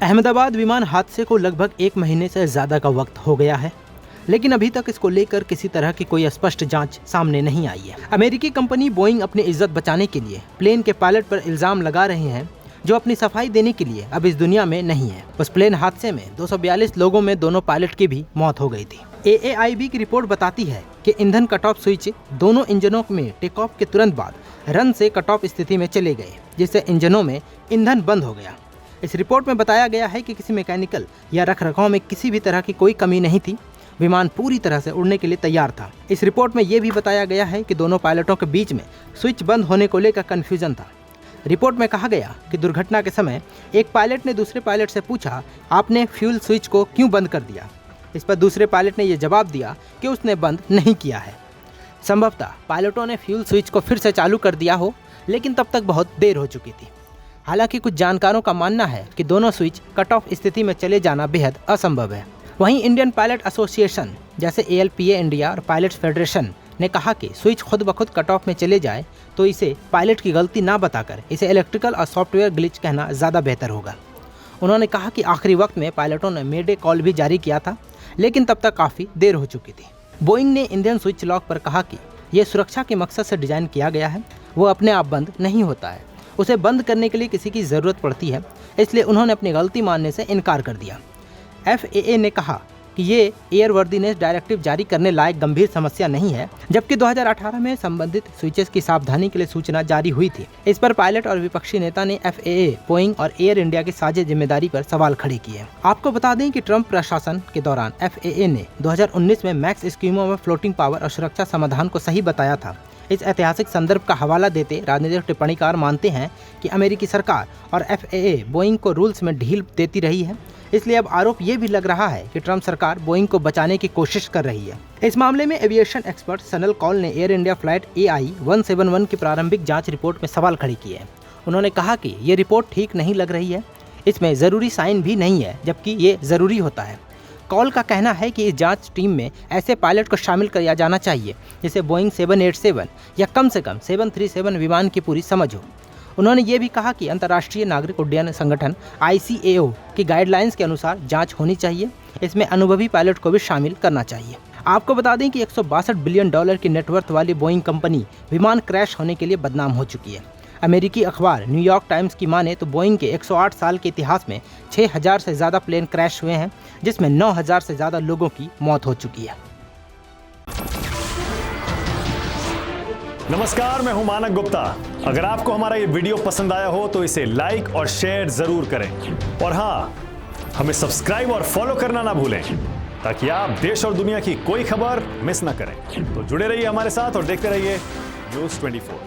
अहमदाबाद विमान हादसे को लगभग 1 महीने से ज़्यादा का वक्त हो गया है, लेकिन अभी तक इसको लेकर किसी तरह की कोई स्पष्ट जांच सामने नहीं आई है। अमेरिकी कंपनी बोइंग अपनी इज्जत बचाने के लिए प्लेन के पायलट पर इल्ज़ाम लगा रहे हैं, जो अपनी सफाई देने के लिए अब इस दुनिया में नहीं है। उस प्लेन हादसे में 242 लोगों में दोनों पायलट की भी मौत हो गई थी। AAIB की रिपोर्ट बताती है कि ईंधन कट ऑफ स्विच दोनों इंजनों में टेक ऑफ के तुरंत बाद रन से कट ऑफ स्थिति में चले गए, जिससे इंजनों में ईंधन बंद हो गया। इस रिपोर्ट में बताया गया है कि किसी मैकेनिकल या रखरखाव में किसी भी तरह की कोई कमी नहीं थी। विमान पूरी तरह से उड़ने के लिए तैयार था। इस रिपोर्ट में यह भी बताया गया है कि दोनों पायलटों के बीच में स्विच बंद होने को लेकर कन्फ्यूजन था। रिपोर्ट में कहा गया कि दुर्घटना के समय एक पायलट ने दूसरे पायलट से पूछा, आपने फ्यूल स्विच को क्यों बंद कर दिया? इस पर दूसरे पायलट ने यह जवाब दिया कि उसने बंद नहीं किया है। संभवतः पायलटों ने फ्यूल स्विच को फिर से चालू कर दिया हो, लेकिन तब तक बहुत देर हो चुकी थी। हालांकि कुछ जानकारों का मानना है कि दोनों स्विच कट ऑफ स्थिति में चले जाना बेहद असंभव है। वहीं इंडियन पायलट एसोसिएशन जैसे ALPA इंडिया और पायलट्स फेडरेशन ने कहा कि स्विच खुद ब खुद कट ऑफ में चले जाए तो इसे पायलट की गलती ना बताकर इसे इलेक्ट्रिकल और सॉफ्टवेयर ग्लिच कहना ज़्यादा बेहतर होगा। उन्होंने कहा कि आखिरी वक्त में पायलटों ने मेडे कॉल भी जारी किया था, लेकिन तब तक काफ़ी देर हो चुकी थी। बोइंग ने इंडियन स्विच लॉक पर कहा कि यह सुरक्षा के मकसद से डिज़ाइन किया गया है, वो अपने आप बंद नहीं होता है, उसे बंद करने के लिए किसी की ज़रूरत पड़ती है, इसलिए उन्होंने अपनी गलती मानने से इनकार कर दिया। FAA ने कहा कि ये एयरवर्दीनेस डायरेक्टिव जारी करने लायक गंभीर समस्या नहीं है, जबकि 2018 में संबंधित स्विचेस की सावधानी के लिए सूचना जारी हुई थी। इस पर पायलट और विपक्षी नेता ने FAA, बोइंग और एयर इंडिया की साझे जिम्मेदारी पर सवाल खड़े किए। आपको बता दें कि ट्रंप प्रशासन के दौरान FAA ने 2019 में मैक्स स्कीमों में फ्लोटिंग पावर और सुरक्षा समाधान को सही बताया था। इस ऐतिहासिक संदर्भ का हवाला देते राजनीतिक टिप्पणीकार मानते हैं कि अमेरिकी सरकार और FAA बोइंग को रूल्स में ढील देती रही है, इसलिए अब आरोप ये भी लग रहा है कि ट्रंप सरकार बोइंग को बचाने की कोशिश कर रही है। इस मामले में एविएशन एक्सपर्ट सनल कौल ने एयर इंडिया फ्लाइट AI-171 की प्रारंभिक जांच रिपोर्ट में सवाल खड़े किए हैं। उन्होंने कहा कि ये रिपोर्ट ठीक नहीं लग रही है, इसमें ज़रूरी साइन भी नहीं है, जबकि ये ज़रूरी होता है। कौल का कहना है कि इस जांच टीम में ऐसे पायलट को शामिल किया जाना चाहिए जिसे बोइंग 787 या कम से कम 737 विमान की पूरी समझ हो। उन्होंने ये भी कहा कि अंतर्राष्ट्रीय नागरिक उड्डयन संगठन ICAO की गाइडलाइंस के अनुसार जांच होनी चाहिए। इसमें अनुभवी पायलट को भी शामिल करना चाहिए। आपको बता दें कि $162 बिलियन की नेटवर्थ वाली बोइंग कंपनी विमान क्रैश होने के लिए बदनाम हो चुकी है। अमेरिकी अखबार न्यूयॉर्क टाइम्स की माने तो बोइंग के 108 साल के इतिहास में 6000 से ज़्यादा प्लेन क्रैश हुए हैं, जिसमें 9000 से ज़्यादा लोगों की मौत हो चुकी है। नमस्कार, मैं हूं मानक गुप्ता। अगर आपको हमारा ये वीडियो पसंद आया हो तो इसे लाइक और शेयर जरूर करें, और हाँ, हमें सब्सक्राइब और फॉलो करना ना भूलें ताकि आप देश और दुनिया की कोई खबर मिस ना करें। तो जुड़े रहिए हमारे साथ और देखते रहिए News 24।